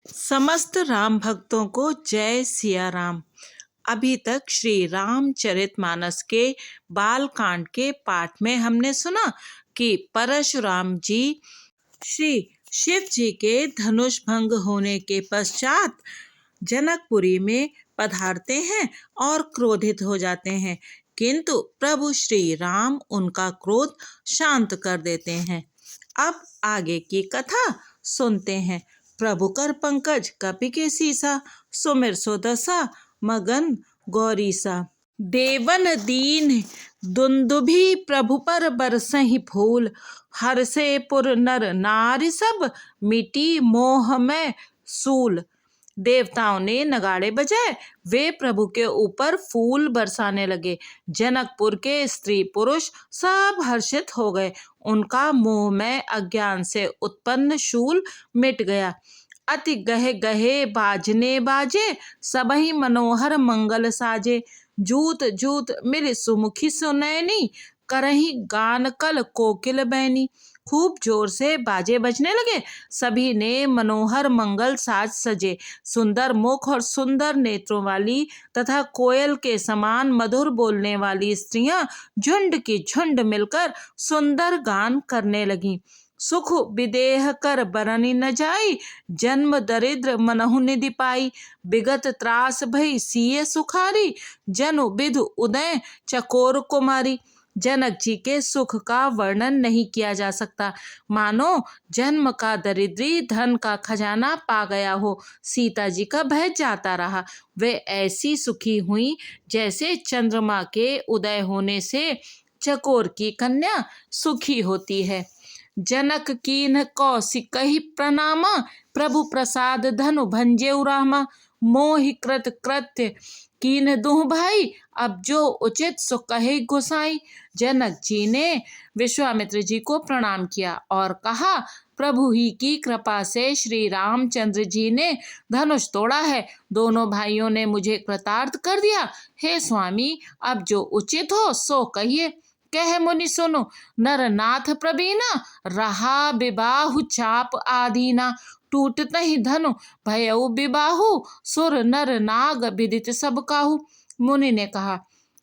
समस्त राम भक्तों को जय सिया राम। अभी तक श्री रामचरितमानस के बाल कांड के पाठ में हमने सुना कि परशुराम जी श्री शिव जी के धनुष भंग होने के पश्चात जनकपुरी में पधारते हैं और क्रोधित हो जाते हैं, किंतु प्रभु श्री राम उनका क्रोध शांत कर देते हैं। अब आगे की कथा सुनते हैं। प्रभु कर पंकज कपि के सीसा, सुमिर सो दसा मगन गौरीसा। देवन दीन दुंदुभि प्रभु पर बरसहि फूल, हर्षे पुर नर नारी सब, मिटी मोह में सूल। देवताओं ने नगाड़े बजाए, वे प्रभु के ऊपर फूल बरसाने लगे। जनकपुर के स्त्री पुरुष सब हर्षित हो गए। उनका मोह में अज्ञान से उत्पन्न शूल मिट गया। अति गहे गहे बाजने बाजे, सबहि मनोहर मंगल साजे। जूत जूत मिल सुमुखी सुनैनी, करही गान कल कोकिल बैनी। खूब जोर से बाजे बजने लगे। सभी ने मनोहर मंगल साज सजे। सुंदर मुख और सुंदर नेत्रों वाली तथा कोयल के समान मधुर बोलने वाली स्त्रियां झुंड की झुंड मिलकर सुंदर गान करने लगीं। सुख विदेह कर बरनी न जाई, जन्म दरिद्र मनहु निधि पाई। विगत त्रास भई सिय सुखारी, जनु विधु उदय चकोर कुमारी। जनक जी के सुख का वर्णन नहीं किया जा सकता, मानो जन्म का दरिद्री धन का खजाना पा गया हो। सीता जी का भय जाता रहा। वे ऐसी सुखी हुई जैसे चंद्रमा के उदय होने से चकोर की कन्या सुखी होती है। जनक कीन्ह कौशिकहि प्रणामा, प्रभु प्रसाद धनु भंजेउ रामा। मोहि कृत कृत्य कीन्ह दुह भाई, अब जो उचित सो कहे गोसाई। जनक जी ने विश्वामित्र जी को प्रणाम किया और कहा, प्रभु ही की कृपा से श्री रामचंद्र जी ने धनुष तोड़ा है। दोनों भाइयों ने मुझे कृतार्थ कर दिया। हे स्वामी, अब जो उचित हो सो कहिए। कह मुनि सुनो, नरनाथ प्रवीणा, रहा विबाहु चाप आदीना। टूटत ही धनु भयउ विबाहु, सुर नर नाग विदित सब काहू। मुनि ने कहा,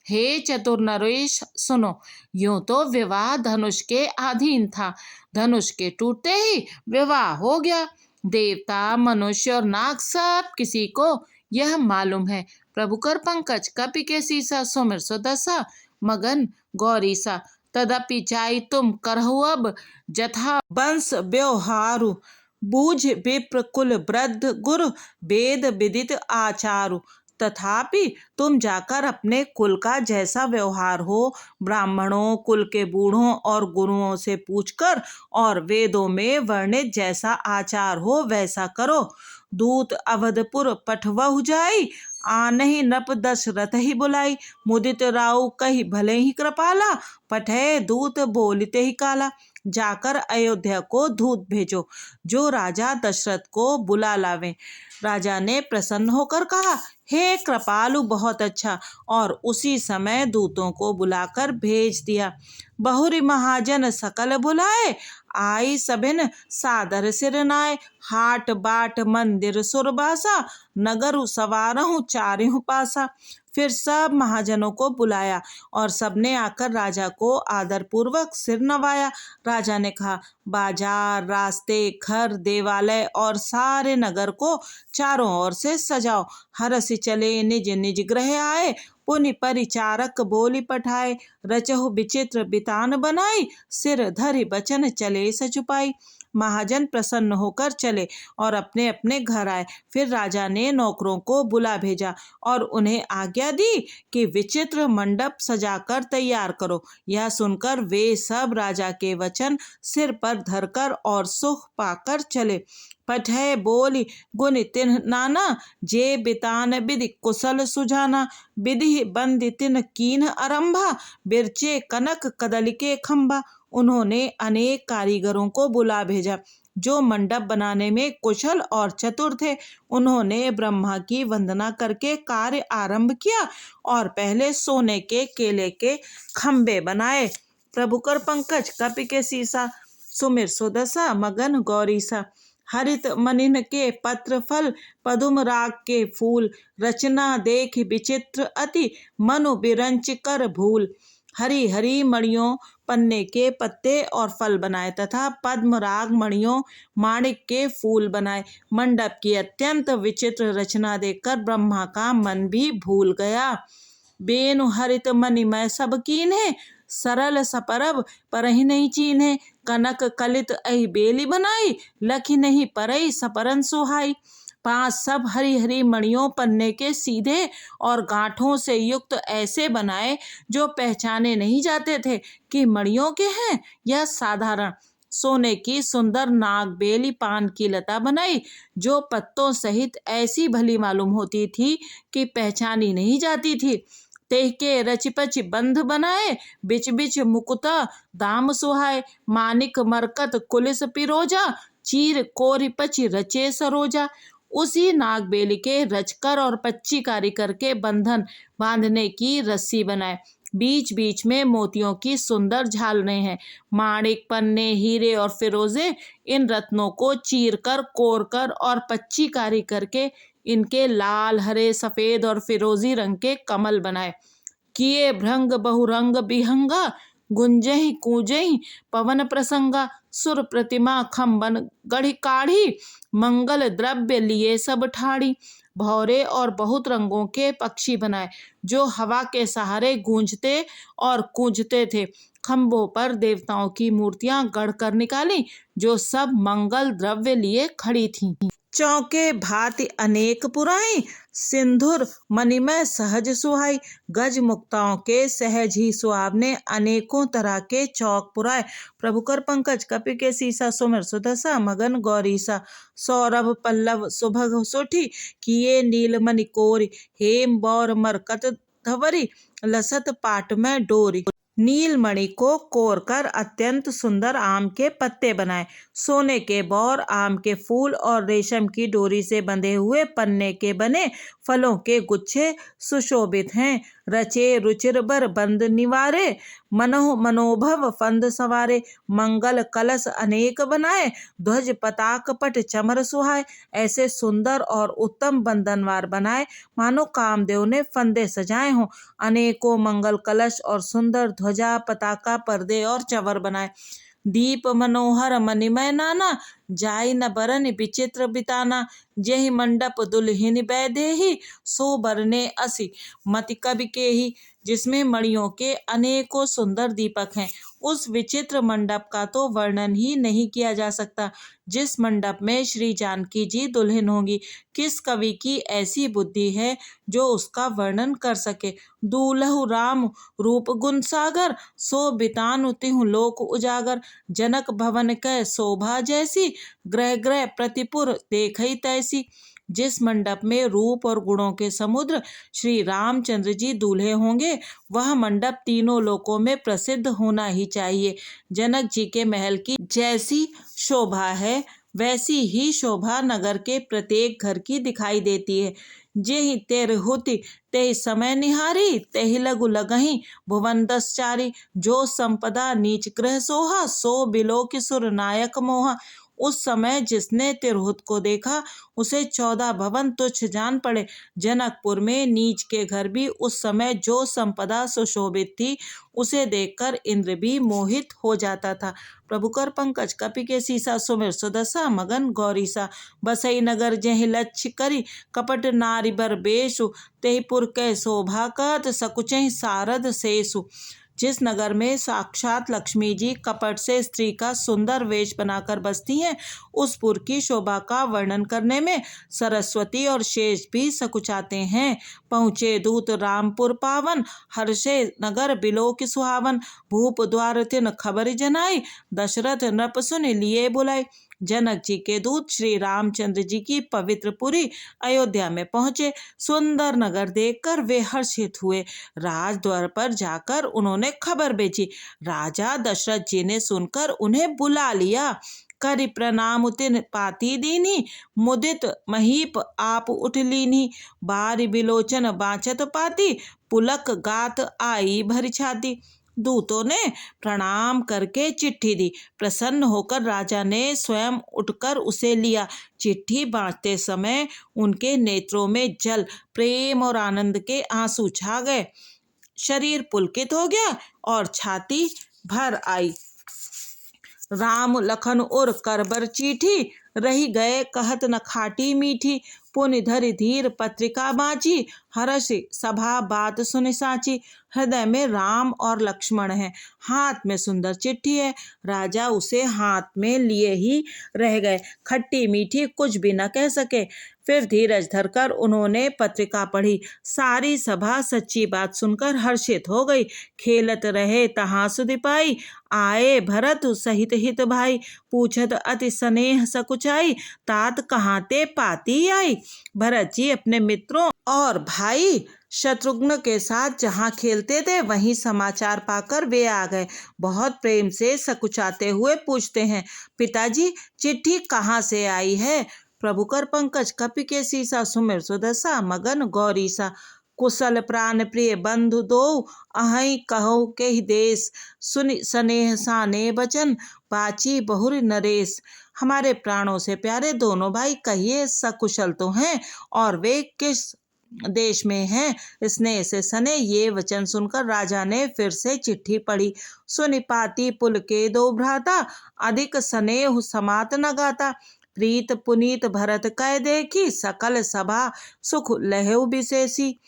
हे चतुर नरेश सुनो, यूं तो विवाह धनुष के अधीन था। धनुष के टूटते ही विवाह हो गया। देवता मनुष्य और नाग सब किसी को यह मालूम है। प्रभु कर पंकज कपि के सीसा, सुमिर सो दसा मगन गौरीसा। तदपि जाई तुम करहु अब, जथा वंश व्यवहारु। बूझ विप्र कुल वृद्ध गुरु, वेद विदित आचारु। तथापि तुम जाकर अपने कुल का जैसा व्यवहार हो, ब्राह्मणों कुल के बूढ़ों और गुरुओं से पूछकर, और वेदों में वर्णित जैसा आचार हो वैसा करो। दूत अवधपुर पठवहु जाई, आनहि नप दशरथ ही बुलाई। मुदित राउ कही भले ही कृपाला, पठे दूत बोलते ही काला। जाकर अयोध्या को दूत भेजो, जो राजा दशरथ को बुला लावे। राजा ने प्रसन्न होकर कहा, हे कृपालु, बहुत अच्छा। और उसी समय दूतों को बुलाकर भेज दिया। बहुरी महाजन सकल बुलाए, आई सभिन सादर सिर नाय। हाट बाट मंदिर सुरबासा, नगरु सवारहु चारिहु पासा। फिर सब महाजनों को बुलाया और सबने आकर राजा को आदर पूर्वक सिर नवाया। राजा ने कहा, बाजार रास्ते घर देवालय और सारे नगर को चारों ओर से सजाओ। हरसि चले निज निज गृह आए, पुनि परिचारक बोली पठाए। रचहु विचित्र बितान बनाई, सिर धरि बचन चले सचुपाई। महाजन प्रसन्न होकर चले और अपने अपने घर आए। फिर राजा ने नौकरों को बुला भेजा और उन्हें आज्ञा दी कि विचित्र मंडप सजाकर तैयार करो। यह सुनकर वे सब राजा के वचन सिर पर धरकर और सुख पाकर चले। पठय बोली गुण तिन्ह नाना, जे बितान विधि कुशल सुजाना। विधि बंदि तिन्ह कीन्ह आरंभा, बिरचे कनक कदली के खंभा। उन्होंने अनेक कारीगरों को बुला भेजा जो मंडप बनाने में कुशल और चतुर थे। उन्होंने ब्रह्मा की वंदना करके कार्य आरंभ किया और पहले सोने के केले के खंबे बनाए। प्रभु कर पंकज कपि के सीसा, सुमिर सो दसा मगन गौरीसा। हरित मनिन के पत्र फल, पदुम राग के फूल, रचना देख विचित्र अति, मनु बिरंच कर भूल। हरी हरी मणियों पन्ने के पत्ते और फल बनाए तथा पद्मराग मणियों माणिक के फूल बनाए। मंडप की अत्यंत विचित्र रचना देखकर ब्रह्मा का मन भी भूल गया। बेनु हरित मणिमय सब कीन्हे, सरल सपरब परहि नहीं चीन्हे। कनक कलित अहि बेली बनाई, लखी नहीं परई सपरन सुहाई। पांच सब हरी हरी मणियों पन्ने के सीधे और गांठों से युक्त ऐसे बनाए जो पहचाने नहीं जाते थे कि मणियों के हैं या साधारण। सोने की सुंदर नाग बेली पान की लता बनाई, जो पत्तों सहित ऐसी भली मालूम होती थी कि पहचानी नहीं जाती थी। तेह के रचिपच बंध बनाए, बिच बिच मुकुता दाम सुहाए। मानिक मरकत कुलिस पिरोजा, चीर कोरिपच रचे सरोजा। उसी नागबेली के रचकर और पच्ची कारी करके बंधन बांधने की रस्सी बनाए। बीच बीच में मोतियों की सुंदर झालरें हैं। माणिक पन्ने हीरे और फिरोजे इन रत्नों को चीर कर कोर कर और पच्ची कारी करके इनके लाल हरे सफेद और फिरोजी रंग के कमल बनाए। किए भृंग बहुरंग बिहंगा, गुंजहि कूजहि पवन प्रसंगा। सुर प्रतिमा खम्बन गढ़ी काढ़ी, मंगल द्रव्य लिए सब ठाड़ी। भौरे और बहुत रंगों के पक्षी बनाए, जो हवा के सहारे गूंजते और कूंजते थे। खम्भों पर देवताओं की मूर्तियां गढ़कर निकाली, जो सब मंगल द्रव्य लिए खड़ी थीं। चौके भांति अनेक पुराई, सिंधुर मणिमय सहज सुहाई। गज मुक्ताओं के सहज ही सुहावने अनेकों तरह के चौक पुराए। प्रभुकर पंकज कपि के सीसा, सुमिर सुदशा मगन गौरीसा। सौरभ पल्लव सुभग सुठी, किए नीलमणि कोरी। हेम बौर मरकत धवरी, लसत पाट में डोरी। नीलमणि को कोरकर अत्यंत सुंदर आम के पत्ते बनाए। सोने के बौर, आम के फूल और रेशम की डोरी से बंधे हुए पन्ने के बने फलों के गुच्छे सुशोभित हैं। रचे रुचिर बर बंद निवारे, मनोह मनोभव फंद सवारे। मंगल कलश अनेक बनाए, ध्वज पताक पट चमर सुहाए। ऐसे सुंदर और उत्तम बंधनवार बनाए मानो कामदेव ने फंदे सजाए हों। अनेकों मंगल कलश और सुंदर ध्वजा पताका पर्दे और चंवर बनाए। दीप मनोहर मणिमय नाना, जाई न बरन विचित्र बिताना। जेहि मंडप दुल्हिन बैदेही, सो बरने असी मति कवि के ही। जिसमें मणियों के अनेकों सुंदर दीपक हैं, उस विचित्र मंडप का तो वर्णन ही नहीं किया जा सकता। जिस मंडप में श्री जानकी जी दुल्हन होंगी, किस कवि की ऐसी बुद्धि है जो उसका वर्णन कर सके। दूल्हु राम रूप गुण सागर, सो बितानु तिहु लोक उजागर। जनक भवन कै शोभा जैसी, ग्रह ग्रह प्रतिपुर देखई तैसी। जिस मंडप में रूप और गुणों के समुद्र श्री रामचंद्र जी दूल्हे होंगे, वह मंडप तीनों लोकों में प्रसिद्ध होना ही चाहिए। जनक जी के महल की जैसी शोभा है, वैसी ही शोभा नगर के प्रत्येक घर की दिखाई देती है। जेहि तेर होती तेहि समय निहारी, तेहि लगु लगहि भुवन दस चारी। जो संपदा नीच ग्रह सोहा, सो बिलो कि सुर नायक मोहा। उस समय जिसने तिरहुत को देखा, उसे 14 भवन तुच्छ जान पड़े। जनकपुर में नीच के घर भी उस समय जो संपदा सुशोभित थी, उसे देखकर इंद्र भी मोहित हो जाता था। प्रभुकर पंकज कपि के सीसा, सुमिर सुदशा मगन गौरीसा। बसई नगर जेहि लक्ष्य करी, कपट नारी बर बेसु। तेहि पुर कै शोभा कहत, सकुचहि सारद सेसु। जिस नगर में साक्षात लक्ष्मी जी कपट से स्त्री का सुंदर वेश बनाकर बसती हैं, उस पुर की शोभा का वर्णन करने में सरस्वती और शेष भी सकुचाते हैं। पहुँचे दूत रामपुर पावन, हर्षे नगर बिलोक सुहावन। भूप द्वार तिन खबर जनाई, दशरथ नृप सुन लिए बुलाई। जनक जी के दूत श्री रामचंद्र जी की पवित्र पुरी अयोध्या में पहुँचे। सुंदर नगर देखकर वे हर्षित हुए। राजद्वार पर जाकर उन्होंने खबर भेजी। राजा दशरथ जी ने सुनकर उन्हें बुला लिया। करि प्रणाम तिन पाती दीनी, मुदित महीप आप उठ लीनी। बारी बिलोचन बाँचत पाती, पुलक गात आई भरी छाती। दूतों ने प्रणाम करके चिट्ठी दी। प्रसन्न होकर राजा ने स्वयं उठकर उसे लिया। चिट्ठी बांटते समय उनके नेत्रों में जल, प्रेम और आनंद के आंसू छा गए। शरीर पुलकित हो गया और छाती भर आई। राम लखन और करबर चीठी, रही गए कहत न खाटी मीठी। पुनि धरि धीर पत्रिका बाँची, हर्ष सभा बात सुनि साची। हृदय में राम और लक्ष्मण है, हाथ में सुंदर चिट्ठी है। राजा उसे हाथ में लिए ही रह गए, खट्टी मीठी कुछ भी न कह सके। फिर धीरज धरकर उन्होंने पत्रिका पढ़ी। सारी सभा सच्ची बात सुनकर हर्षित हो गई। खेलत रहे तहाँ सुधि पाई, आए भरत सहित हित भाई। पूछत अति स्नेह सकुचाई, तात कहाँ ते पाती आई। भरत जी अपने मित्रों और भाई शत्रुघ्न के साथ जहाँ खेलते थे वहीं समाचार पाकर वे आ गए। बहुत प्रेम से सकुचाते हुए पूछते हैं, पिताजी चिट्ठी कहाँ से आई है। प्रभु कर पंकज कपि के सीसा, सुमिर सुदशा मगन गौरीसा। कुशल प्राण प्रिय बंधु दो, अहै कहो के ही देश। सुनि स्नेह साने बचन, बाची बहुर नरेश। हमारे प्राणों से प्यारे दोनों भाई कहिए सकुशल तो हैं, और वे किस देश में हैं। स्नेह से सने ये वचन सुनकर राजा ने फिर से चिट्ठी पढ़ी। सुनि पाती पुल के दो भ्राता, अधिक स्नेह समात न गाता। प्रीत पुनीत भरत कह देखी, सकल सभा सुख लहु विशेषी।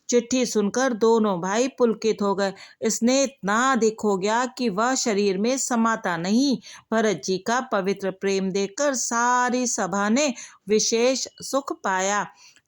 चिट्ठी सुनकर दोनों भाई पुलकित हो गए। स्नेह इतना अधिक हो गया कि वह शरीर में समाता नहीं। भरत जी का पवित्र प्रेम देखकर सारी सभा ने विशेष सुख पाया।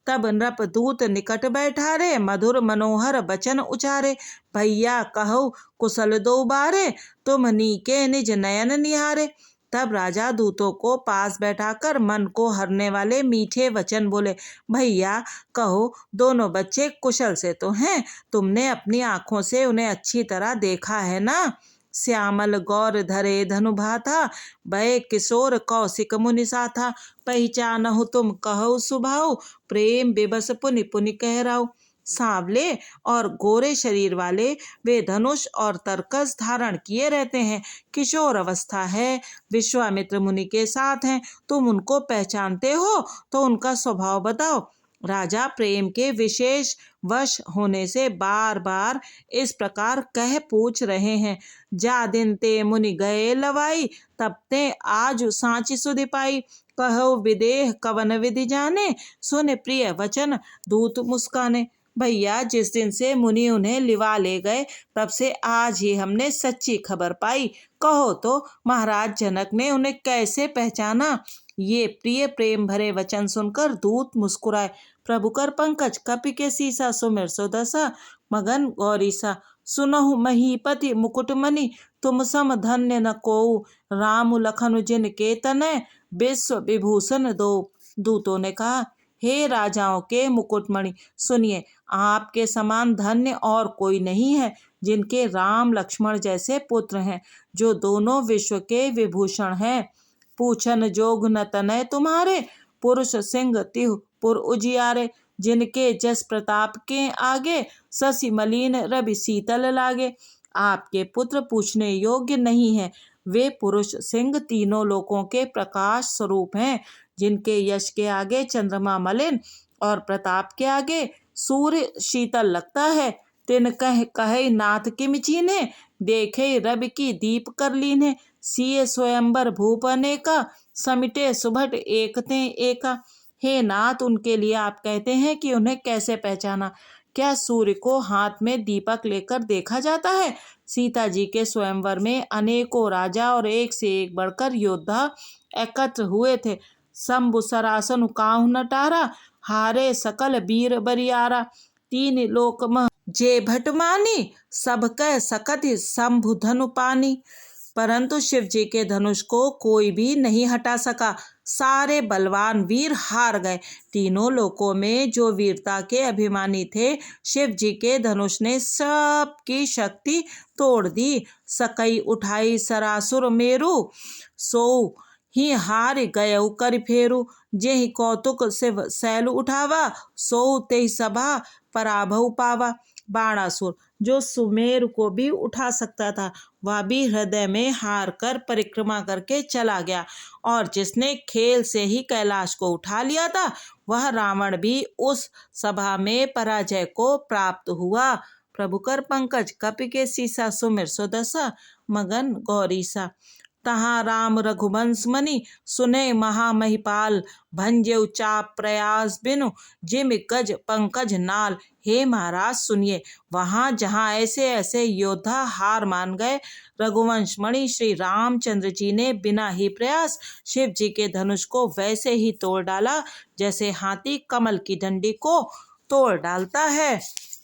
तब नृपदूत निकट बैठारे, मधुर मनोहर वचन उचारे। भैया कहो कुशल दो बारे, तुम नीके निज नयन निहारे। तब राजा दूतों को पास बैठाकर मन को हरने वाले मीठे वचन बोले। भैया कहो दोनों बच्चे कुशल से तो हैं, तुमने अपनी आंखों से उन्हें अच्छी तरह देखा है ना। श्यामल गौर धरे धनु भाथा, भय किशोर कौशिक मुनि साथा। पहचानहु तुम कहो सुभाऊ, प्रेम विवश पुनि पुनि कह राउ। सांवले और गोरे शरीर वाले वे धनुष और तरकस धारण किए रहते हैं। किशोर अवस्था है, विश्वामित्र मुनि के साथ हैं। तुम उनको पहचानते हो तो उनका स्वभाव बताओ। राजा प्रेम के विशेष वश होने से बार बार इस प्रकार कह पूछ रहे हैं। जा दिन ते मुनि गए लवाई, तब ते आज सांची सुधि पाई। कहो विदेह कवन विधि जाने, सुन प्रिय वचन दूत मुस्काने। भैया जिस दिन से मुनि उन्हें लिवा ले गए तब से आज ही हमने सच्ची खबर पाई। कहो तो महाराज जनक ने उन्हें कैसे पहचाना। ये प्रिय प्रेम भरे वचन सुनकर दूत मुस्कुराए। प्रभु कर पंकज कपि के सीसा, सुमिर सुदशा मगन गौरीसा। सुनहु महीपति मुकुटमणि, तुम सम धन्य न कोउ। राम लखन जिन के तनय, विश्व विभूषण दो। दूतों ने कहा, हे राजाओं के मुकुटमणि, सुनिए आपके समान धन्य और कोई नहीं है, जिनके राम लक्ष्मण जैसे पुत्र हैं, जो दोनों विश्व के विभूषण हैं। पूछन जोग न तनय तुम्हारे, पुरुष सिंह तिहु पुर उजियारे। जिनके जस प्रताप के आगे, शशि मलिन रवि शीतल लागे। आपके पुत्र पूछने योग्य नहीं है। वे पुरुष सिंह तीनों लोकों के प्रकाश स्वरूप हैं, जिनके यश के आगे चंद्रमा मलिन और प्रताप के आगे सूर्य शीतल लगता है। तिन कहे नाथ किम चीन्हे, देखे रवि की दीप कर लीन्हे। सिए स्वयंवर भूप अनेका, समिटे सुभट एक ते एका। हे नाथ, उनके लिए आप कहते हैं कि उन्हें कैसे पहचाना। क्या सूर्य को हाथ में दीपक लेकर देखा जाता है। सीता जी के स्वयंवर में अनेकों राजा और एक से एक बढ़कर योद्धा एकत्र हुए थे। शंभु सरासन काहू न टारा, हारे सकल वीर बरियारा। तीन लोक मह जे भटमानी, सब कह सकत शंभु धनु पानी। परंतु शिव जी के धनुष को कोई भी नहीं हटा सका। सारे बलवान वीर हार गए। तीनों लोकों में जो वीरता के अभिमानी थे, शिव जी के धनुष ने सबकी शक्ति तोड़ दी। सकई उठाई सरासुर मेरु, सो ही हार गयउ कर फेरु। जेहि कौतुक शिव शैल उठावा, सो तेहि सभा पराभव पावा। बाणासुर, जो सुमेर को भी उठा सकता था, वह भी हृदय में हार कर परिक्रमा करके चला गया। और जिसने खेल से ही कैलाश को उठा लिया था, वह रावण भी उस सभा में पराजय को प्राप्त हुआ। प्रभु कर पंकज कपि के सीसा सुमिर सुदशा मगन गौरीसा। तहाँ राम रघुवंश मनि सुने महामहिपाल, भंजेउ चाप प्रयास बिनु जिम गज पंकज नाल। हे महाराज सुनिए, वहाँ जहाँ ऐसे ऐसे योद्धा हार मान गए, रघुवंश मणि श्री रामचंद्र जी ने बिना ही प्रयास शिव जी के धनुष को वैसे ही तोड़ डाला जैसे हाथी कमल की डंडी को तोड़ डालता है।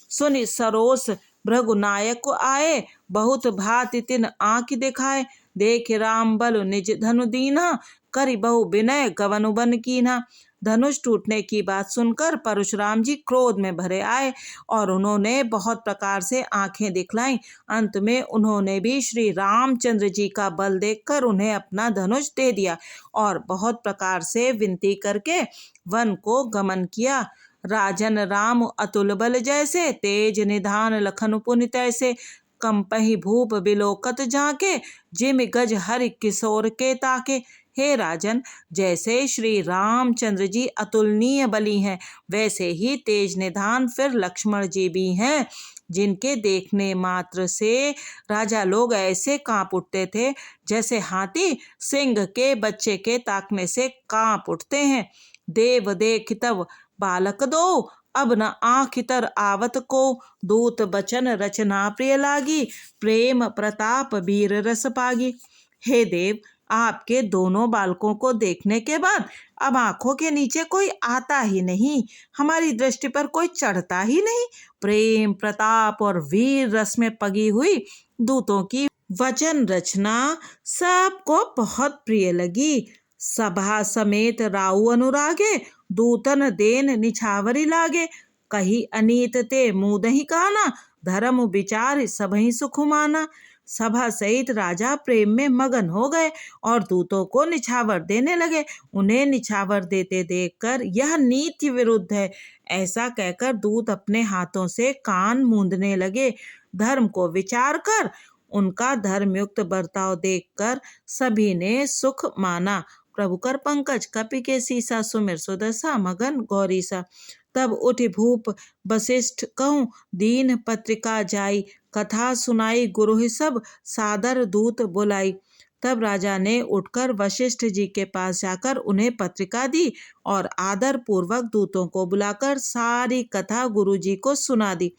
सुनि सरोस भृगुनायक को आए, बहुत भांति तिन आँख दिखाए। देख राम बल निज धनु दीना, करि बहु विनय गवनु बन कीन्हा। धनुष टूटने की बात सुनकर परशुराम जी क्रोध में भरे आए और उन्होंने बहुत प्रकार से आंखें दिखलाई। अंत में उन्होंने भी श्री रामचंद्र जी का बल देखकर उन्हें अपना धनुष दे दिया और बहुत प्रकार से विनती करके वन को गमन किया। राजन राम अतुल बल जैसे, तेज निधान लखन पुनि तैसे। कंपहि भूप बिलोकत जाके, जिम गज हरि किशोर के ताके। हे राजन, जैसे श्री रामचंद्र जी अतुलनीय बली हैं, वैसे ही तेज निधान फिर लक्ष्मण जी भी हैं, जिनके देखने मात्र से राजा लोग ऐसे कांप उठते थे जैसे हाथी सिंह के बच्चे के ताकने से कांप उठते हैं। देव देख तब बालक दो, अब न आँख तर आवत को। दूत बचन रचना प्रिय लागी, प्रेम प्रताप वीर रस पागी। हे देव, आपके दोनों बालकों को देखने के बाद अब आंखों के नीचे कोई आता ही नहीं, हमारी दृष्टि पर कोई चढ़ता ही नहीं। प्रेम प्रताप और वीर रस में पगी हुई दूतों की वचन रचना सबको बहुत प्रिय लगी। सभा समेत राउ अनुरागे, दूतन देन निछावरी लागे। कही अनीत ते मुदहि काना, धर्म विचार सबहि सुख माना। सभा सहित राजा प्रेम में मगन हो गए और दूतों को निछावर देने लगे। उन्हें निछावर देते देखकर यह नीति विरुद्ध है ऐसा कहकर दूत अपने हाथों से कान मूंदने लगे। धर्म को विचार कर उनका धर्मयुक्त बर्ताव देखकर सभी ने सुख माना। प्रभु कर पंकज कपि के सीसा सुमिर सुदशा मगन गौरीसा। तब उठि भूप वशिष्ठ कहूँ, दीन पत्रिका जाई। कथा सुनाई गुरु सब, सादर दूत बुलाई। तब राजा ने उठकर वशिष्ठ जी के पास जाकर उन्हें पत्रिका दी और आदर पूर्वक दूतों को बुलाकर सारी कथा गुरु जी को सुना दी।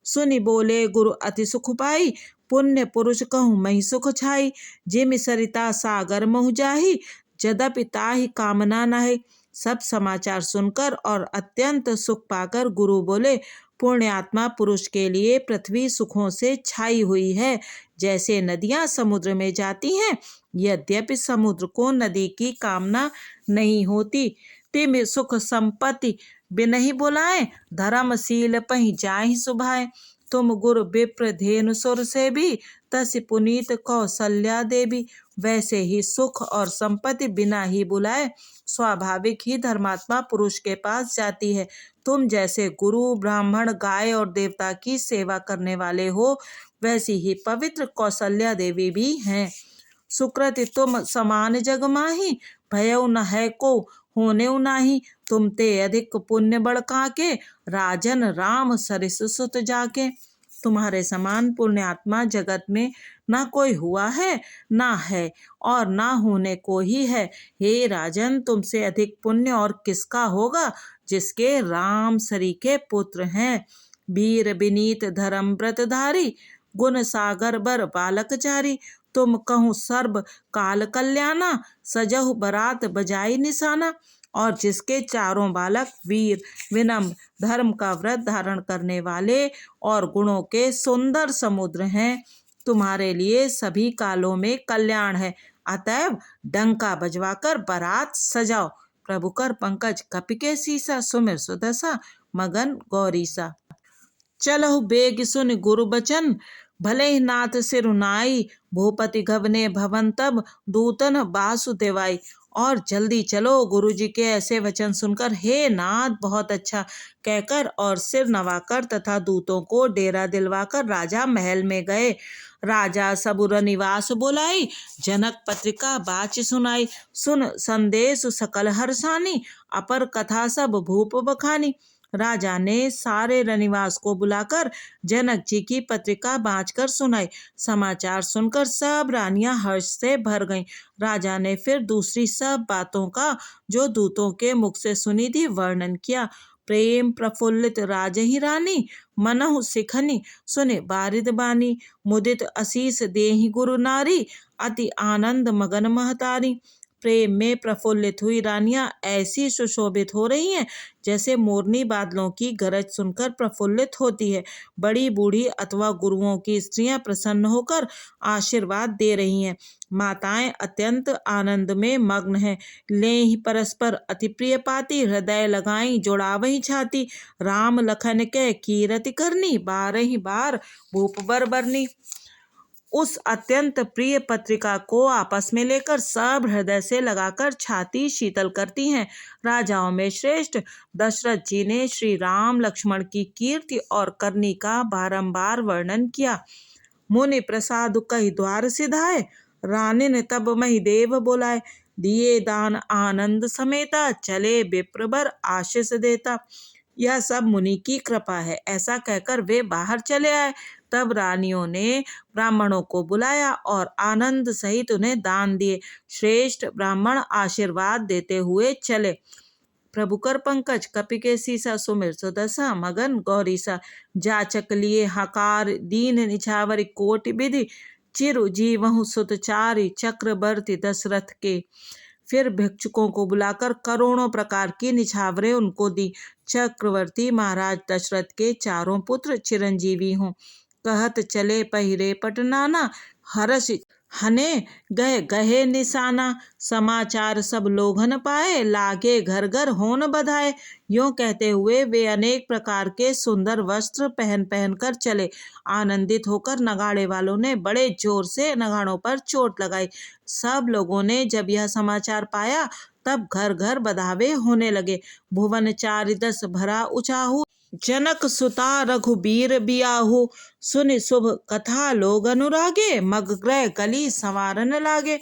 सुनि बोले गुरु अति सुख पाई, पुण्य पुरुष कहूँ मही सुख छाई। जिमि सरिता सागर महु जाही, यद्यपि ताहि कामना नाहि। सब समाचार सुनकर और अत्यंत सुख पाकर गुरु बोले, पुण्यात्मा पुरुष के लिए पृथ्वी सुखों से छाई हुई है, जैसे नदियां समुद्र में जाती हैं, यद्यपि समुद्र को नदी की कामना नहीं होती। तिम सुख संपत्ति बिनहि बुलाए, धर्मशील पहि जाहि सुभाए। तुम गुरु विप्र धेनु सुर से भी, तसि पुनीत कौशल्या देवी। वैसे ही सुख और संपत्ति बिना ही बुलाए स्वाभाविक ही धर्मात्मा पुरुष के पास जाती है। तुम जैसे गुरु ब्राह्मण गाय और देवता की सेवा करने वाले हो, वैसी ही पवित्र कौशल्या देवी भी हैं। सुकृति तुम समान जग माही, भयउ न है को होने नाही। तुम ते अधिक पुण्य बड़का के, राजन राम सरिस सुत जाके। तुम्हारे समान पुण्यात्मा जगत में ना कोई हुआ है, ना है और ना होने को ही है। हे राजन, तुमसे अधिक पुण्य और किसका होगा, जिसके राम सरी के पुत्र हैं। वीर विनीत धर्म व्रतधारी, गुण सागर बर बालकचारी। तुम कहूँ सर्व काल कल्याणा, सजहु बरात बजाई निशाना। और जिसके चारों बालक वीर विनम्र, धर्म का व्रत धारण करने वाले और गुणों के सुंदर समुद्र हैं। तुम्हारे लिए सभी कालों में कल्याण है, अतएव डंका बजवाकर बारात सजाओ। प्रभु कर पंकज कपि के सीसा सुमिर सुदशा मगन गौरीसा। चलहु बेग सुन गुरु बचन, भले ही नाथ सिरुनाई। भूपति गवने भवन तब, दूतन बासु देवाई। और जल्दी चलो। गुरुजी के ऐसे वचन सुनकर हे नाथ बहुत अच्छा कहकर और सिर नवाकर तथा दूतों को डेरा दिलवाकर राजा महल में गए। राजा सबुर निवास बोलाई, जनक पत्रिका बाच सुनाई, सुन संदेश सकल हर्षानी, अपर कथा सब भूप बखानी। राजा ने सारे रनिवास को बुलाकर जनक जी की पत्रिका बांचकर सुनाई। समाचार सुनकर सब रानियां हर्ष से भर गईं। राजा ने फिर दूसरी सब बातों का जो दूतों के मुख से सुनी थी वर्णन किया। प्रेम प्रफुल्लित राजहि रानी, मनहु सिखनी सुने बारिद बानी, मुदित असीस देहि गुरु नारी, अति आनंद मगन महतारी। प्रेम में प्रफुल्लित हुई रानियां ऐसी सुशोभित हो रही हैं जैसे मोरनी बादलों की गरज सुनकर प्रफुल्लित होती है। बड़ी बूढ़ी अथवा गुरुओं की स्त्रियां प्रसन्न होकर आशीर्वाद दे रही हैं। माताएं अत्यंत आनंद में मग्न हैं। ले ही परस्पर अति प्रिय पाती, हृदय लगाई जोड़ावही छाती, राम लखन के कीरति करनी, बारही बार भूप बर बरनी। उस अत्यंत प्रिय पत्रिका को आपस में लेकर सब हृदय से लगाकर छाती शीतल करती हैं। राजाओं में श्रेष्ठ दशरथ जी ने श्री राम लक्ष्मण की कीर्ति और करनी का बारंबार वर्णन किया। मुनि प्रसाद कही द्वार सिधाए, रानी ने तब मही देव बोलाए, दिए दान आनंद समेता, चले विप्रबर आशीष देता। यह सब मुनि की कृपा है, ऐसा कहकर वे बाहर चले आए। तब रानियों ने ब्राह्मणों को बुलाया और आनंद सहित उन्हें दान दिए। श्रेष्ठ ब्राह्मण आशीर्वाद देते हुए चले। प्रभु कर पंकज कपि के सीसा, सुमिर सुदशा मगन गौरीसा, जाचक लिए हकार दीन निछावर कोटि विधि, चिरु जीवहु सुतचारी चक्रवर्ती दशरथ के। फिर भिक्षुकों को बुलाकर करोड़ों प्रकार की निछावरें उनको दी। चक्रवर्ती महाराज दशरथ के चारों पुत्र चिरंजीवी हों। कहत चले पहिरे पटनाना, हरष हने गए गहे निशाना, समाचार सब लोगन पाए, लागे घर घर होन बधाए। यूं कहते हुए वे अनेक प्रकार के सुंदर वस्त्र पहन पहन कर चले। आनंदित होकर नगाड़े वालों ने बड़े जोर से नगाड़ों पर चोट लगाई। सब लोगों ने जब यह समाचार पाया तब घर घर बधावे होने लगे। भुवन चारिदस भरा उचाहू, जनक सुता रघुबीर बियाहू, सुनि शुभ कथा लोग अनुरागे, मग ग्रह कली संवारन लागे।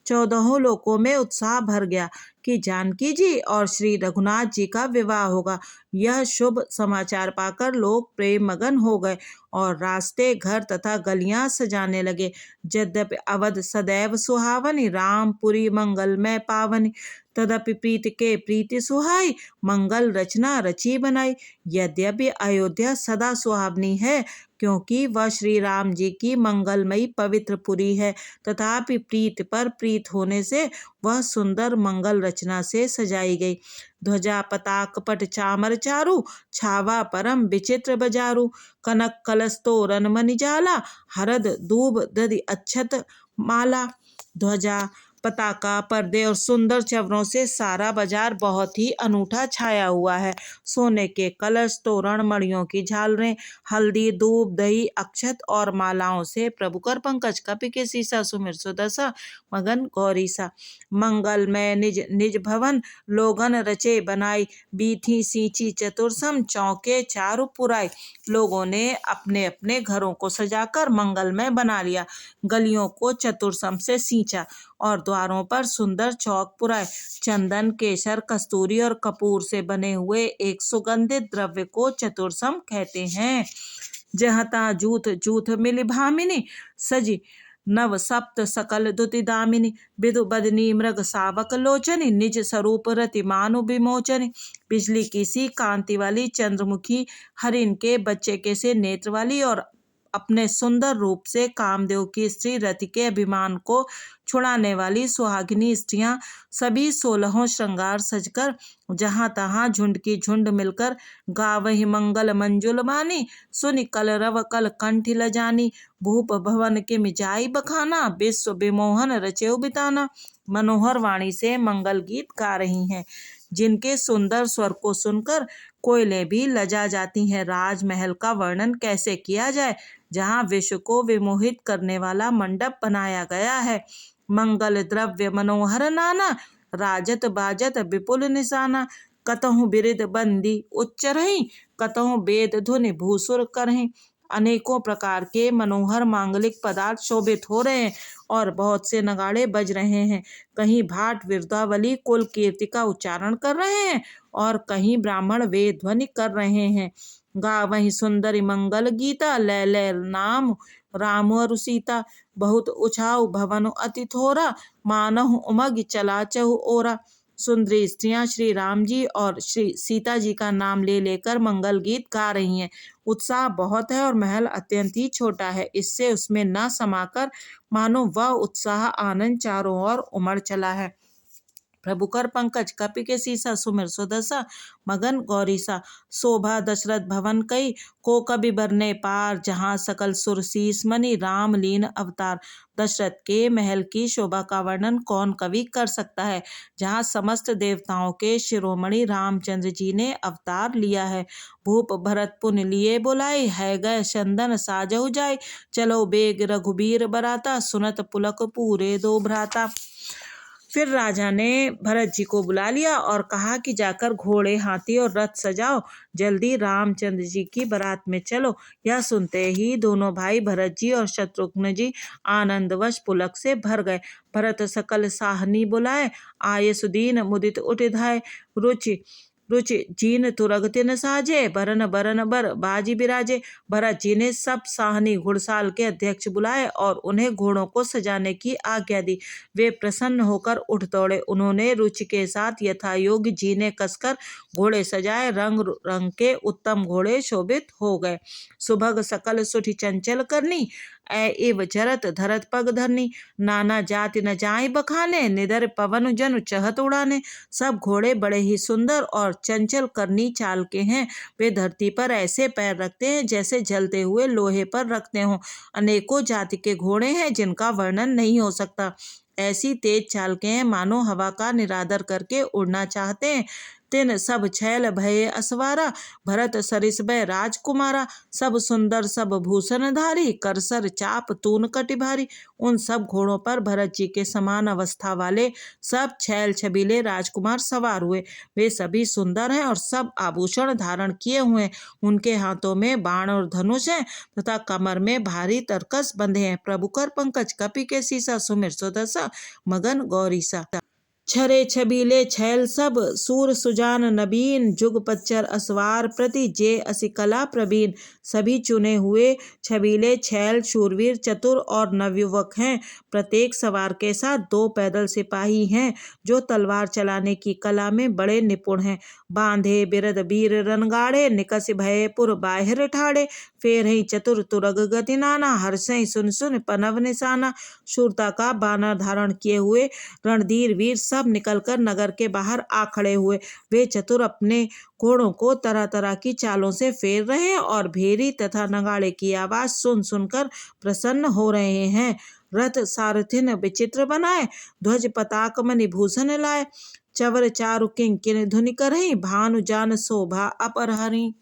14 लोकों में उत्साह भर गया कि जानकी जी और श्री रघुनाथ जी का विवाह होगा। यह शुभ समाचार पाकर लोग प्रेम मगन हो गए और रास्ते घर तथा गलियां सजाने लगे। यद्यपि अवध सदैव सुहावनी, रामपुरी मंगलमय पावनी, तदपि प्रीति के प्रीति सुहाई, मंगल रचना रची बनाई। यद्यपि अयोध्या सदा सुहावनी है क्योंकि वह श्री राम जी की मंगलमयी पवित्र पुरी है, तथापि प्रीत पर प्रीत होने से वह सुंदर मंगल रचना से सजाई गई। ध्वजा पताक पट चामर चारु, छावा परम विचित्र बजारू, कनक कलश तोरण मणि जाला, हरद दूब दधि अक्षत माला। ध्वजा पताका पर्दे और सुंदर चवरों से सारा बाजार बहुत ही अनूठा छाया हुआ है। सोने के कलश, तोरण, मणियों की झालरें, हल्दी दूब दही अक्षत और मालाओं से प्रभु कर पंकज कपि के सीसा, सुमिर सुदशा मगन गौरीसा। मंगलमय निज निज भवन, लोगन रचे बनाई, बीथी सींची चतुरसम, चौके चारु पुराई। लोगों ने अपने अपने घरों को सजाकर मंगलमय बना लिया, गलियों को चतुरसम से सींचा और द्वारों पर सुंदर चौक पुराए। चंदन, केसर, कस्तूरी और कपूर से बने हुए एक सुगंधित द्रव्य को चतुरसम कहते हैं। जहता जूथ जूथ मिली भामिनी, सजी नव सप्त सकल दुति दामिनी, विधु बदनी मृग सावक लोचनी, निज स्वरूप रति मानु विमोचनी। बिजली की सी कांति वाली, चंद्रमुखी हरिण के बच्चे के से नेत्र वाली और अपने सुंदर रूप से कामदेव की स्त्री रति के अभिमान को छुड़ाने वाली सुहागिनी स्त्रियां सभी 16 श्रृंगार सजकर जहां तहां झुंड की झुंड मिलकर गावहि मंगल मंजुल बानी, सुनि कल रव कल कंठी लजानी, भूप भवन के मिजाई बखाना, विश्व विमोहन रचेउ बिताना। मनोहर वाणी से मंगल गीत गा रही हैं, जिनके सुंदर स्वर को सुनकर कोयलें भी लजा जाती हैं। राजमहल का वर्णन कैसे किया जाए जहाँ विश्व को विमोहित करने वाला मंडप बनाया गया है। मंगल द्रव्य मनोहर नाना, राजत बाजत विपुल निशाना, कतहु बिरिद बंदी उच्च रही, कतहु वेद धुनि भूसुर करहीं। अनेकों प्रकार के मनोहर मांगलिक पदार्थ शोभित हो रहे हैं और बहुत से नगाड़े बज रहे हैं। कहीं भाट विद्यावली कुल कीर्ति का उच्चारण कर रहे हैं और कहीं ब्राह्मण वेद ध्वनि कर रहे हैं। गा वहीं सुंदरी मंगल गीता, लय लय नाम राम और सीता। बहुत उछाऊ भवन अति थोरा, मानहु उमग चला चहु ओरा। सुंदरी स्त्रियां श्री राम जी और श्री सीता जी का नाम ले लेकर मंगल गीत गा रही हैं। उत्साह बहुत है और महल अत्यंत ही छोटा है, इससे उसमें न समाकर मानो वह उत्साह आनंद चारों ओर उमड़ चला है। प्रभुकर पंकज कपि के सीसा, सुमिर सुदशा मगन गौरीसा। शोभा दशरथ भवन कई, को कवि बरने पार, जहाँ सकल सुर शीस मणि राम लीन अवतार। दशरथ के महल की शोभा का वर्णन कौन कवि कर सकता है, जहाँ समस्त देवताओं के शिरोमणि रामचंद्र जी ने अवतार लिया है। भूप भरत पुन लिए बुलाए, है गए चंदन साजहु जाय, चलो बेग रघुबीर बराता, सुनत पुलक पूरे दो भ्राता। फिर राजा ने भरत जी को बुला लिया और कहा कि जाकर घोड़े हाथी और रथ सजाओ, जल्दी रामचंद्र जी की बारात में चलो। यह सुनते ही दोनों भाई भरत जी और शत्रुघ्न जी आनंदवश पुलक से भर गए। भरत सकल साहनी बुलाए, आये सुदीन मुदित उठ धाय, रुचि रुचि जीन तुरग तिन साजे, बरन बरन बर बाजी बिराजे। भरत जी ने सब साहनी घुड़साल के अध्यक्ष बुलाए और उन्हें घोड़ों को सजाने की आज्ञा दी। वे प्रसन्न होकर उठ दौड़े। उन्होंने रुचि के साथ यथायोग्य जीने कसकर घोड़े सजाए। रंग रंग के उत्तम घोड़े शोभित हो गए। सुभग सकल सुठि चंचल करनी, इव जरत धरत पग धरनी। नाना जाति न जाय बखाने, निदर पवन जनु चहत उड़ाने। सब घोड़े बड़े ही सुंदर और चंचल करनी चाल के हैं। वे धरती पर ऐसे पैर रखते हैं जैसे जलते हुए लोहे पर रखते हों। अनेकों जाति के घोड़े हैं जिनका वर्णन नहीं हो सकता। ऐसी तेज चाल के हैं मानो हवा का निरादर करके उड़ना चाहते हैं। तिन सब छैल भये असवारा, भरत सरिस भय राजकुमारा। सब सुंदर सब भूषण धारी, करसर चाप तून कटि भारी। उन सब घोड़ों पर भरत जी के समान अवस्था वाले सब छैल छबीले राजकुमार सवार हुए। वे सभी सुंदर हैं और सब आभूषण धारण किए हुए हैं। उनके हाथों में बाण और धनुष हैं तथा कमर में भारी तरकस बंधे हैं। प्रभुकर पंकज कपि के सीसा, सुमिर सुदशा मगन गौरीसा। छरे छबीले छैल सब, सूर सुजान नबीन, जुग पच्चर असवार प्रति जे असि कला प्रवीण। सभी चुने हुए छबीले छैल शूरवीर चतुर और नवयुवक हैं। प्रत्येक सवार के साथ 2 पैदल सिपाही हैं जो तलवार चलाने की कला में बड़े निपुण हैं। बांधे बिरद वीर रणगाड़े, निकस भये पुर बाहिर ठाड़े। फेरहि चतुर तुरग गति नाना, हर्षहि सुन सुन पनव निशाना। शूरता का बानर धारण किए हुए रणधीर वीर सब निकलकर नगर के बाहर आ खड़े हुए। वे चतुर अपने घोड़ों को तरह तरह की चालों से फेर रहे हैं और भेरी तथा नगाड़े की आवाज सुन सुनकर प्रसन्न हो रहे हैं। रथ सारथिन विचित्र बनाए, ध्वज पताक मणि भूषण लाए। चवर चारु किंकिन धुनि करहीं, भानु जान शोभा अपरहरी।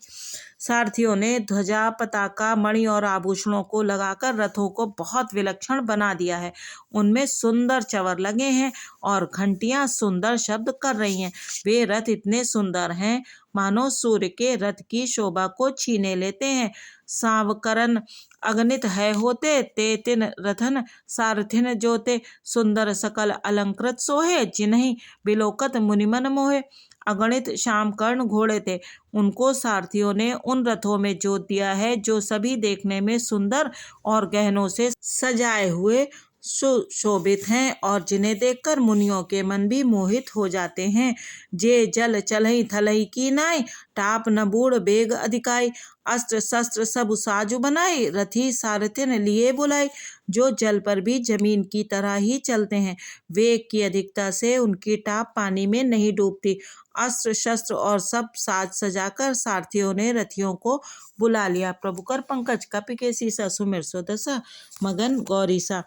सारथियों ने ध्वजा पताका मणि और आभूषणों को लगाकर रथों को बहुत विलक्षण बना दिया है। उनमें सुंदर चवर लगे हैं और घंटियां सुंदर शब्द कर रही हैं। वे रथ इतने सुंदर हैं मानो सूर्य के रथ की शोभा को छीने लेते हैं। सांवकरन अगणित है होते, ते तिन रथन सारथिन जोते। सुंदर सकल अलंकृत सोहे, जिन्हीं बिलोकत मुनिमन मोहे। अगणित श्यामकर्ण घोड़े थे, उनको सारथियों ने उन रथों में जोत दिया है जो सभी देखने में सुंदर और गहनों से सजाए हुए सुशोभित हैं और जिन्हें देखकर मुनियों के मन भी मोहित हो जाते हैं। जे जल चलहि थलहि की नाई, टाप न बूढ़ बेग अधिकाई। अस्त्र शस्त्र सब साजु बनाई, रथी सारथिन लिए बुलाई। जो जल पर भी जमीन की तरह ही चलते हैं। वेग की अधिकता से उनकी टाप पानी में नहीं डूबती। अस्त्र शस्त्र और सब साज सजाकर सारथियों ने रथियों को बुला लिया। प्रभुकर पंकज कपि के सीसा, सुमिर सुदशा मगन गौरीसा।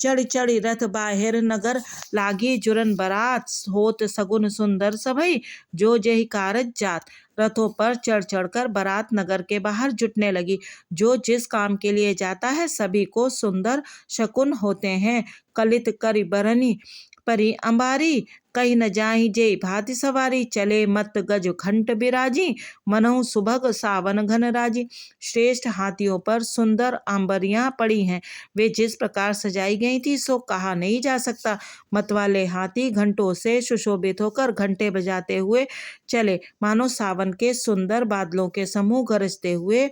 चढ़ चढ़ी रथ बाहिर नगर, लागी जुरन बरात। होत सगुन सुंदर सभई, जो जेहि कारज जात। रथों पर चढ़ चढ़कर बारात नगर के बाहर जुटने लगी। जो जिस काम के लिए जाता है सभी को सुंदर शकुन होते हैं। कलित करि बरनी परी अंबारी, कहीं न जाहि जेई भांति सवारी, चले मत गज घंट बिराजी, मनहु सुभग सावन घन राजी। श्रेष्ठ हाथियों पर सुंदर अंबरियां पड़ी हैं। वे जिस प्रकार सजाई गई थी सो कहा नहीं जा सकता। मतवाले हाथी घंटों से सुशोभित होकर घंटे बजाते हुए चले, मानो सावन के सुंदर बादलों के समूह गरजते हुए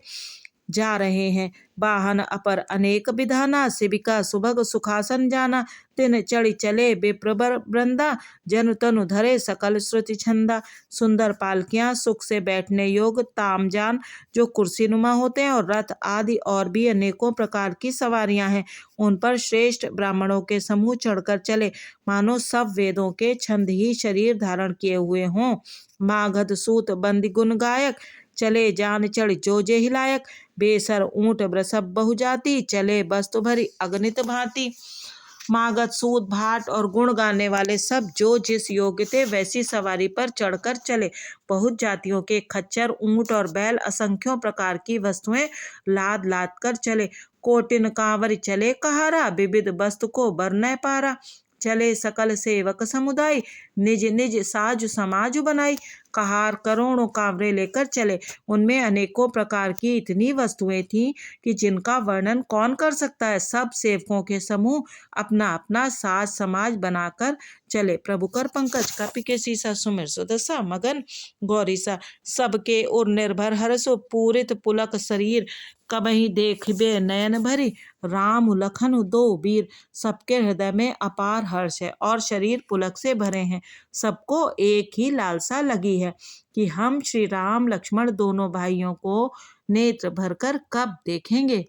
जा रहे हैं। वाहन अपर अनेक विधाना, शिविका सुभग सुखासन जाना, तिन चढ़ी चले विप्रवर वृंदा, जन तनु धरे सकल श्रुति छंदा। सुंदर पालकियां सुख से बैठने योग तामजान जो कुर्सी नुमा होते हैं, और रथ आदि और भी अनेकों प्रकार की सवारियां हैं। उन पर श्रेष्ठ ब्राह्मणों के समूह चढ़कर चले, मानो सब वेदों के छंद ही शरीर धारण किए हुए हों। मागध सूत बंदी गुण गायक, चले जान चढ़ जो जे हिलायक, बेसर ऊंट वृषभ बहुजाति, चले वस्तु भरी अगणित भांति। मागध सूत भाट और गुण गाने वाले सब जो जिस योग्य थे वैसी सवारी पर चढ़कर चले। बहुत जातियों के खच्चर ऊंट और बैल असंख्यों प्रकार की वस्तुएं लाद लाद कर चले। कोटिन कांवर चले कहारा, विविध वस्तु को बर न पारा। चले सकल सेवक समुदाय, निज निज साज समाज बनाई। कहार करोड़ों कांवरे लेकर चले, उनमें अनेकों प्रकार की इतनी वस्तुएं थीं कि जिनका वर्णन कौन कर सकता है। सब सेवकों के समूह अपना अपना साज समाज बनाकर चले। प्रभु कर पंकज कपि के सीसा, सुमिर सुदशा मगन गौरी सा। सबके उर निर्भर हरसो, पूरित पुलक शरीर, कबहि देखबे नयन भरी। राम लखन दो वीर, सबके हृदय में अपार हर्ष है और शरीर पुलक से भरे हैं। सबको एक ही लालसा लगी है कि हम श्री राम लक्ष्मण दोनों भाइयों को नेत्र भरकर कब देखेंगे।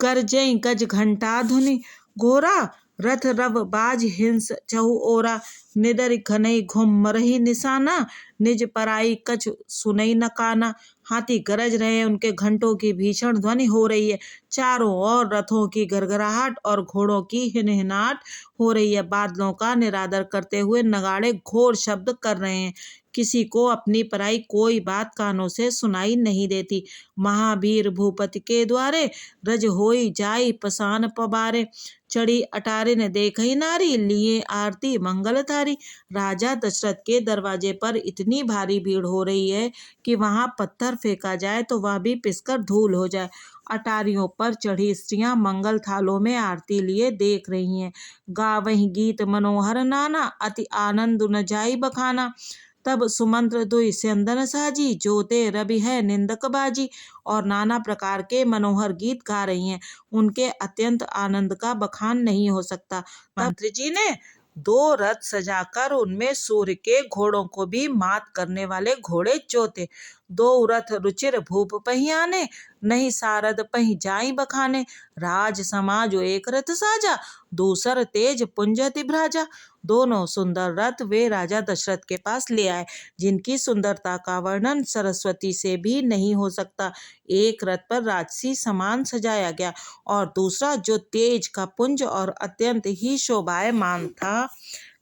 करजई गज घंटा धुनि घोरा, रथ रव बाज हिंस चहु ओरा। निदर घनई घुम रही निशाना, निज पराई कछ सुनई न काना। हाथी गरज रहे हैं, उनके घंटों की भीषण ध्वनि हो रही है। चारों ओर रथों की घरघराहट और घोड़ों की हिनहिनाहट हो रही है। बादलों का निरादर करते हुए नगाड़े घोर शब्द कर रहे हैं। किसी को अपनी पराई कोई बात कानों से सुनाई नहीं देती। महावीर भूपति के द्वारे, रज होई जाई पसान पबारे। चढ़ी अटारिन देखई नारी, लिए आरती मंगल थारी। राजा दशरथ के दरवाजे पर इतनी भारी भीड़ हो रही है कि वहां पत्थर फेंका जाए तो वह भी पिसकर धूल हो जाए। अटारियों पर चढ़ी स्त्रियां मंगल थालों में आरती लिए देख रही हैं। गावहीं गीत मनोहर नाना, अति आनंद न जाई बखाना। तब सुमंत्र दुई स्यंदन साजी, जोते रवि है निंदक बाजी। और नाना प्रकार के मनोहर गीत गा रही हैं। उनके अत्यंत आनंद का बखान नहीं हो सकता। मंत्री जी ने दो रथ सजाकर उनमें सूर्य के घोड़ों को भी मात करने वाले घोड़े जोते। दो रथ रुचिर भूप पहियाने, नहीं सारद पही जाई बखाने। राज समाजो एक रथ साजा, दूसर तेज पुंज अति भ्राजा। दोनों सुंदर रथ वे राजा दशरथ के पास ले आए, जिनकी सुंदरता का वर्णन सरस्वती से भी नहीं हो सकता। एक रथ पर राजसी सामान सजाया गया और दूसरा जो तेज का पुंज और अत्यंत ही शोभायमान था।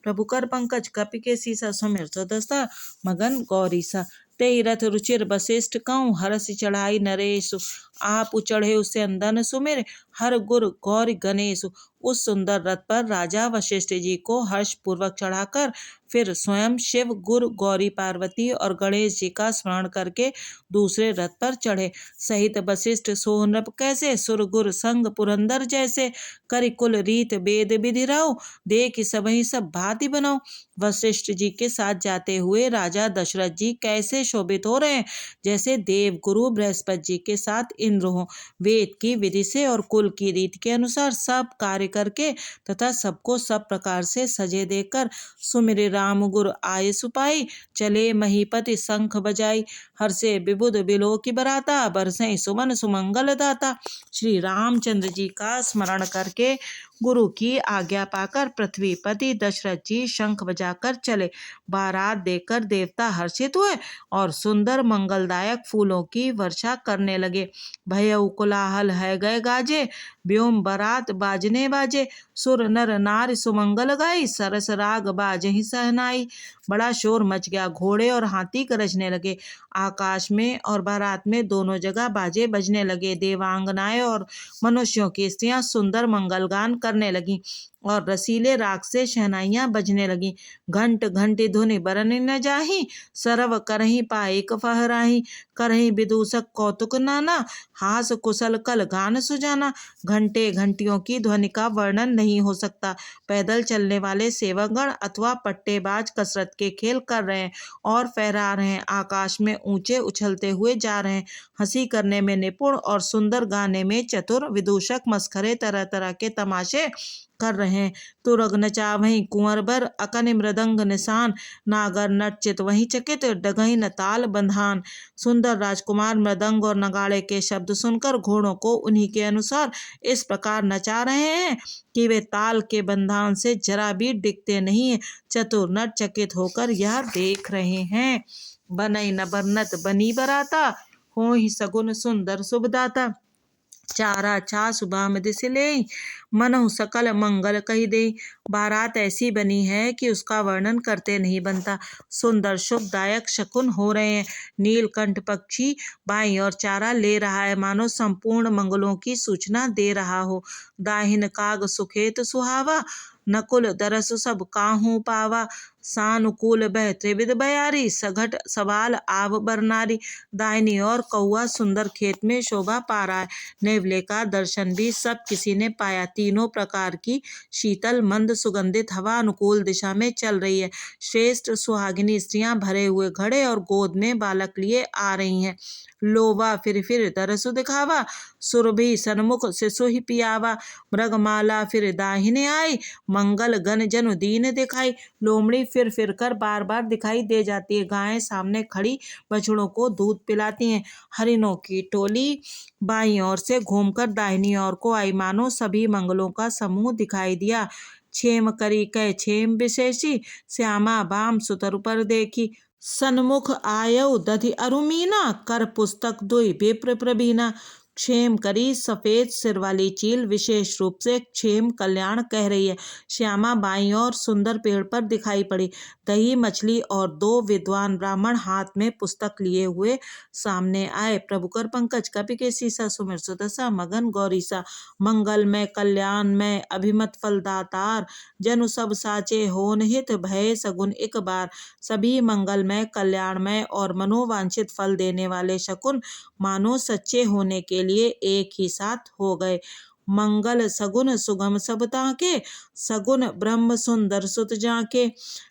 प्रभु कर पंकज कपि के सीसा, सुमिर सुदशा मगन गौरी सा। तेई रथ रुचिर वशिष्ठ कहूँ, हरस चढ़ाई नरेशु। आप चढ़े उसे अंदन सुमिर, हर गुर गौरी गणेशु। उस सुंदर रथ पर राजा वशिष्ठ जी को हर्ष पूर्वक चढ़ाकर फिर स्वयं शिव, गुरु, गौरी, पार्वती और गणेश जी का स्मरण करके दूसरे रथ पर चढ़े। सहित वशिष्ठ सोनृप कैसे, सुर गुर संग पुरंदर जैसे। करिकुल रीत वेद विधि राव, देख सबहि सब भांति बनाओ। वशिष्ठ जी के साथ जाते हुए राजा दशरथ जी कैसे शोभित हो रहे हैं, जैसे देव गुरु बृहस्पति जी के साथ इंद्र हो। वेद की विधि से और कुल की रीति के अनुसार सब कार्य करके तथा सबको सब प्रकार से सजे देकर सुमिरे राम गुर आय सुपाई। चले महीपति शंख बजाई, हर्षे विबुध बिलो की बराता। बरसई सुमन सुमंगल दाता। श्री रामचंद्र जी का स्मरण करके गुरु की आज्ञा पाकर पृथ्वीपति दशरथ जी शंख बजाकर चले। बारात देकर देवता हर्षित हुए और सुंदर मंगलदायक फूलों की वर्षा करने लगे। भयउ कोलाहल है गए गाजे, व्योम बारात बाजने बाजे। सुर नर नार सुमंगल गाई, सरस राग बाजहि सहनाई। बड़ा शोर मच गया, घोड़े और हाथी गरजने लगे। आकाश में और बारात में दोनों जगह बाजे बजने लगे। देवांगनाएं और मनुष्यों की स्त्रियां सुंदर मंगल गान करने लगी। और रसीले राग से शहनाइयां बजने लगी। घंट घंटी धुनि बरन न जाही, सरव करही पाइक फहराही। करही विदूषक कौतुक नाना, हास कुशल कल गान सुजाना। घंटे घंटियों की ध्वनि का वर्णन नहीं हो सकता। पैदल चलने वाले सेवकगण अथवा पट्टेबाज कसरत के खेल कर रहे हैं और फहरा रहे हैं। आकाश में ऊंचे उछलते हुए जा रहे हैं। हंसी करने में निपुण और सुंदर गाने में चतुर विदूषक मस्खरे तरह तरह के तमाशे कर रहे हैं। तुरग नचा वहीं कुंवर बर, अकन मृदंग निशान। नागर नट चित वहीं चकित, डगही न ताल बंधान। सुंदर राजकुमार मृदंग और नगाड़े के शब्द सुनकर घोड़ों को उन्हीं के अनुसार इस प्रकार नचा रहे हैं कि वे ताल के बंधान से जरा भी डिगते नहीं है। चतुर नट चकित होकर यह देख रहे हैं। बनई न बरनत बनी बराता, हो ही सगुन सुंदर शुभदाता। चारा चा सुबाम दिस ले, मनहु सकल मंगल कही दे। बारात ऐसी बनी है कि उसका वर्णन करते नहीं बनता। सुंदर शुभदायक शकुन हो रहे हैं। नीलकंठ पक्षी बाई और चारा ले रहा है, मानो संपूर्ण मंगलों की सूचना दे रहा हो। दाहिन काग सुखेत सुहावा, नकुल दरस सब काहू पावा। सानुकूल बह त्रिविध बयारी, सघट सवाल आव बरनारी। दाहिनी और कौआ सुंदर खेत में शोभा पा रहा है। नेवले का दर्शन भी सब किसी ने पाया। तीनों प्रकार की शीतल मंद सुगंधित हवा अनुकूल दिशा में चल रही है। श्रेष्ठ सुहागिनी स्त्रियां भरे हुए घड़े और गोद में बालक लिए आ रही हैं। लोवा फिर दरसु दिखावा, सुरभि सन्मुख शिशु ही पियावा। मृगमाला फिर दाहिने आई, मंगल गण जनु दीन दिखाई। लोमड़ी फिर कर बार बार दिखाई दे जाती है। गायें सामने खड़ी बछड़ों को दूध पिलाती हैं। हरिणों की टोली बाईं ओर से घूमकर दाहिनी ओर को आई, मानो सभी मंगलों का समूह दिखाई दिया। छेम करी कै छेम विशेषी, श्यामा बाम सुतरु पर देखी। सन्मुख आयउ दधि अरुमीना, कर पुस्तक दुई विप्र प्रवीणा। क्षेम करी सफेद सिर वाली चील विशेष रूप से क्षेम कल्याण कह रही है। श्यामा बाईं और सुंदर पेड़ पर दिखाई पड़ी। दही मछली और दो विद्वान ब्राह्मण हाथ में पुस्तक लिए हुए सामने आए। प्रभुकर पंकज कपि के सीसा, सुमिर सुदशा मगन गौरीसा। मंगल में कल्याण में अभिमत फलदातार, जनु सब साचे होन हित भय सगुन एक बार। सभी मंगल में कल्याण में और मनोवांछित फल देने वाले शकुन मानो सच्चे होने के लिए एक ही साथ हो गए। मंगल सगुन सुगम सब ताके, सगुन ब्रह्म सुंदर सुत जाके।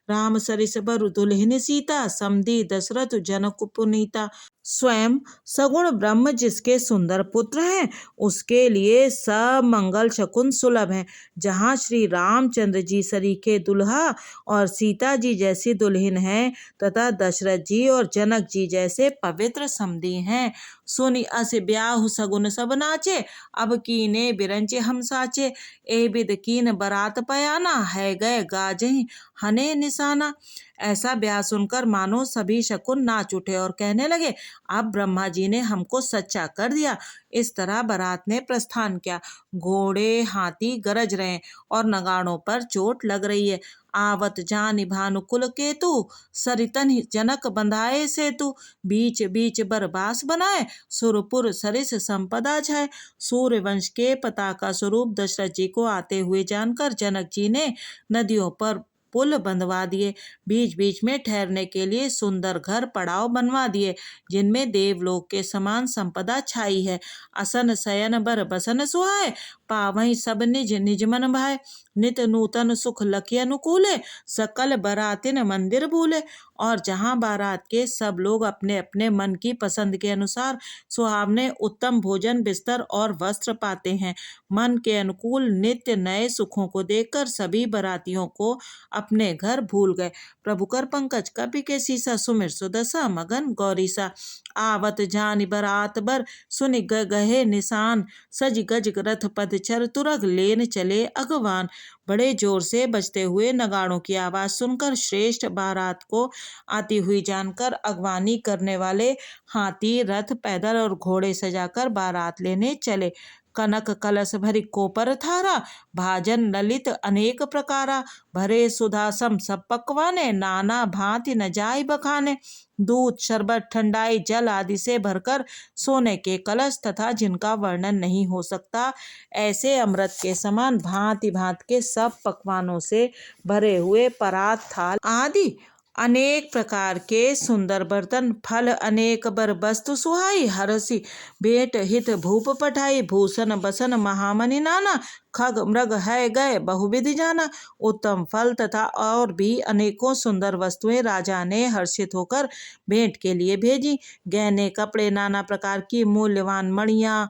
राम सरिस बरु दुल्हिन सीता, समधी दशरथ जनक पुनीता। स्वयं सगुण ब्रह्म जिसके सुंदर पुत्र हैं, उसके लिए सब मंगल शकुन सुलभ हैं। जहाँ श्री रामचंद्र जी सरीखे दुल्हा और सीता जी जैसी दुल्हन है, तथा दशरथ जी और जनक जी जैसे पवित्र समधी हैं। सुनि अस ब्याहु सगुन सब नाचे, अब कीने बिरंचे हम साचे। ए बिद कीन बरात पयाना, है गए गाजहि हने निशाना। ऐसा ब्याह सुनकर मानो सभी शकुन नाच उठे और कहने लगे, अब ब्रह्मा जी ने हमको सच्चा कर दिया। इस तरह बारात ने प्रस्थान किया। घोड़े हाथी गरज रहे और नगाड़ों पर चोट लग रही है। आवत जानि भानुकुल केतु, सरितन जनक बंधाए सेतु। बीच बीच बरबास बनाए, सुरपुर सरिस संपदा छाए। सूर्य वंश के पताका स्वरूप दशरथ जी को आते हुए जानकर जनक जी ने नदियों पर पुल बंधवा दिए। बीच बीच में ठहरने के लिए सुंदर घर पड़ाव बनवा दिए, जिनमें देवलोक के समान संपदा छाई है। असन शयन बर बसन सुहाए, पावहीं सब निज निज मन भाए। नित नूतन सुख लखि अनुकूले, सकल बरातिन मंदिर भूले। और जहाँ बारात के सब लोग अपने अपने मन की पसंद के अनुसार सुहावने उत्तम भोजन बिस्तर और वस्त्र पाते हैं, मन के अनुकूल नित्य नए सुखों को देखकर सभी बरातियों को अपने घर भूल गए। प्रभुकर पंकज कपि के सीसा, सुमिर सुदशा मगन गौरीसा। आवत जानि बरात बर, सुनि गहे निशान। सज गज रथ पद चर तुरग, लेन चले अगवान। बड़े जोर से बजते हुए नगाड़ों की आवाज सुनकर श्रेष्ठ बारात को आती हुई जानकर अगवानी करने वाले हाथी रथ पैदल और घोड़े सजाकर बारात लेने चले। कनक कलश भरी कोपर थारा, भाजन ललित अनेक प्रकारा। भरे सुधासम सब पकवाने, नाना भांति न जाय बखाने। दूध, शरबत, ठंडाई, जल आदि से भरकर सोने के कलश तथा जिनका वर्णन नहीं हो सकता, ऐसे अमृत के समान भांति भांति के सब पकवानों से भरे हुए परात, थाल आदि अनेक प्रकार के सुंदर बर्तन, फल अनेक बर वस्तु सुहाई, हरसी भेंट हित भूप पठाई, भूषण बसन महामणि नाना, खग मृग है गए बहुविधि जाना। उत्तम फल तथा और भी अनेकों सुंदर वस्तुएं राजा ने हर्षित होकर भेंट के लिए भेजी। गहने, कपड़े, नाना प्रकार की मूल्यवान मणियां,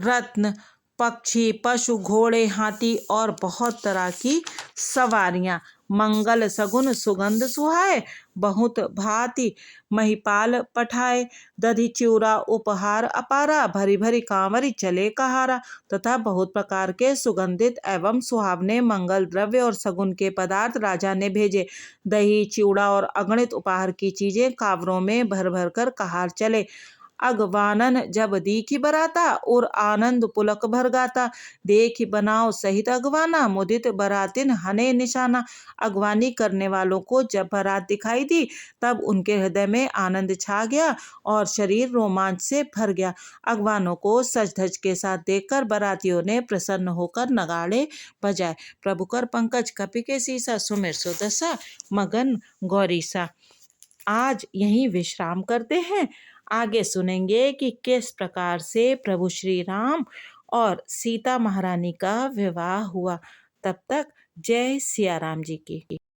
रत्न, पक्षी, पशु, घोड़े, हाथी और बहुत तरह की सवारियां, मंगल सगुन सुगंध सुहाए, बहुत भांति महिपाल पठाए, दधि चिउरा उपहार अपारा, भरी भरी कांवरी चले कहारा, तथा बहुत प्रकार के सुगंधित एवं सुहावने मंगल द्रव्य और सगुन के पदार्थ राजा ने भेजे। दही, चिउड़ा और अगणित उपहार की चीजें कांवरों में भर भर कर कहार चले। अगवानन जब दीखी बराता और आनंद पुलक भर गाता, देखी बनाओ सहित अगवाना, मुदित बरातिन हने निशाना। अगवानी करने वालों को जब बारात दिखाई दी तब उनके हृदय में आनंद छा गया और शरीर रोमांच से भर गया। अगवानों को सज धज के साथ देखकर बारातियों ने प्रसन्न होकर नगाड़े बजाए। प्रभु कर पंकज कपि के सीसा, सुमिर सुदशा मगन गौरीसा। आज यहीं विश्राम करते हैं। आगे सुनेंगे कि किस प्रकार से प्रभु श्री राम और सीता महारानी का विवाह हुआ। तब तक जय सिया राम जी की।